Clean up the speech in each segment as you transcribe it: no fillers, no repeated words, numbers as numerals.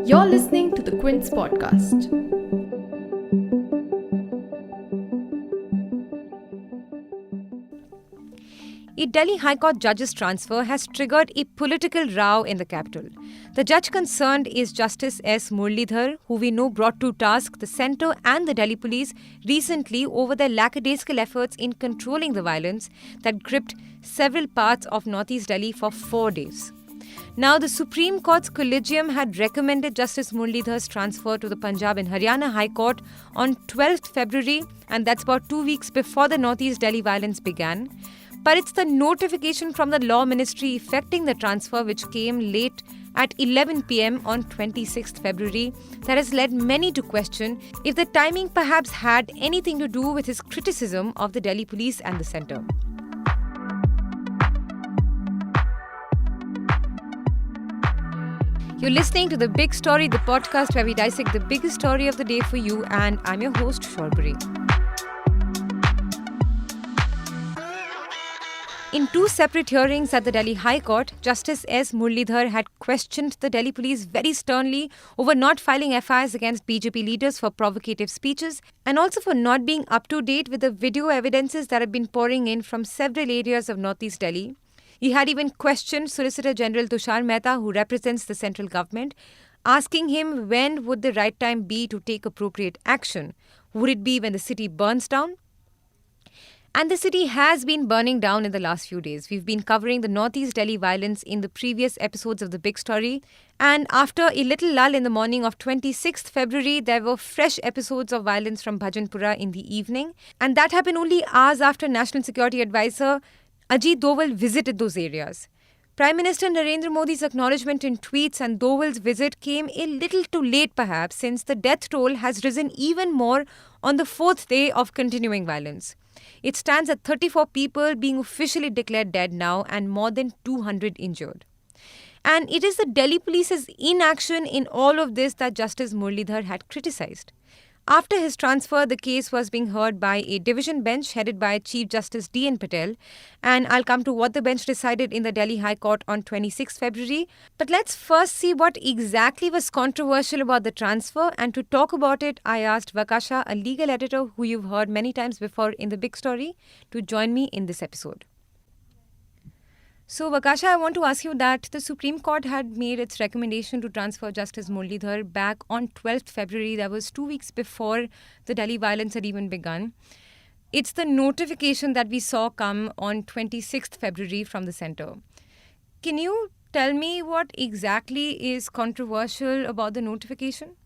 You're listening to the Quint's podcast. A Delhi High Court judge's transfer has triggered a political row in the capital. The judge concerned is Justice S Muralidhar, who we know brought to task the centre and the Delhi police recently over their lackadaisical efforts in controlling the violence that gripped several parts of northeast Delhi for 4 days. Now, the Supreme Court's collegium had recommended Justice Muralidhar's transfer to the Punjab and Haryana High Court on 12th February, and that's about 2 weeks before the northeast Delhi violence began. But it's the notification from the Law Ministry effecting the transfer, which came late at 11 p.m. on 26th February, that has led many to question if the timing perhaps had anything to do with his criticism of the Delhi police and the centre. You're listening to The Big Story, the podcast where we dissect the biggest story of the day for you, and I'm your host, Shorbari. In 2 separate hearings at the Delhi High Court, Justice S Muralidhar had questioned the Delhi police very sternly over not filing FIRs against BJP leaders for provocative speeches and also for not being up to date with the video evidences that have been pouring in from several areas of northeast Delhi. He had even questioned Solicitor General Tushar Mehta, who represents the central government, asking him when would the right time be to take appropriate action. Would it be when the city burns down? And the city has been burning down in the last few days. We've been covering the northeast Delhi violence in the previous episodes of The Big Story. And after a little lull in the morning of 26th February, there were fresh episodes of violence from Bhajanpura in the evening. And that happened only hours after National Security Advisor Ajit Doval visited those areas. Prime Minister Narendra Modi's acknowledgement in tweets and Doval's visit came a little too late perhaps, since the death toll has risen even more on the 4th day of continuing violence. It stands at 34 people being officially declared dead now and more than 200 injured. And it is the Delhi police's inaction in all of this that Justice Muralidhar had criticized. After his transfer, the case was being heard by a division bench headed by Chief Justice D.N. Patel. And I'll come to what the bench decided in the Delhi High Court on 26 February. But let's first see what exactly was controversial about the transfer. And to talk about it, I asked Vakasha, a legal editor who you've heard many times before in The Big Story, to join me in this episode. So, Vakasha, I want to ask you that the Supreme Court had made its recommendation to transfer Justice Muralidhar back on 12th February. That was 2 weeks before the Delhi violence had even begun. It's the notification that we saw come on 26th February from the centre. Can you tell me what exactly is controversial about the notification?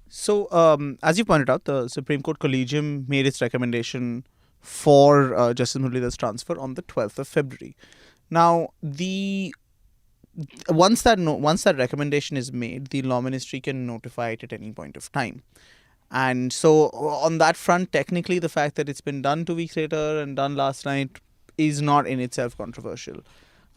So, as you pointed out, the Supreme Court Collegium made its recommendation for Justice Muralidhar's transfer on the 12th of February. Now, once that recommendation is made, the Law Ministry can notify it at any point of time. And so on that front, technically the fact that it's been done 2 weeks later and done last night is not in itself controversial.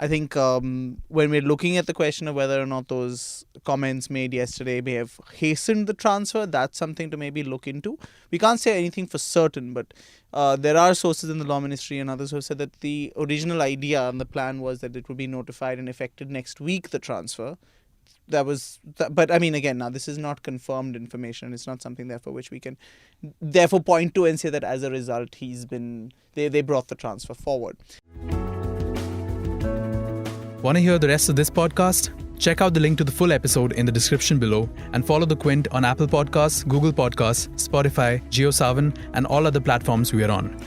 I think when we're looking at the question of whether or not those comments made yesterday may have hastened the transfer, that's something to maybe look into. We can't say anything for certain, but there are sources in the Law Ministry and others who have said that the original idea and the plan was that it would be notified and effected next week, the transfer. But I mean, again, now this is not confirmed information. It's not something therefore which we can therefore point to and say that as a result they brought the transfer forward. Want to hear the rest of this podcast? Check out the link to the full episode in the description below and follow The Quint on Apple Podcasts, Google Podcasts, Spotify, JioSaavn and all other platforms we are on.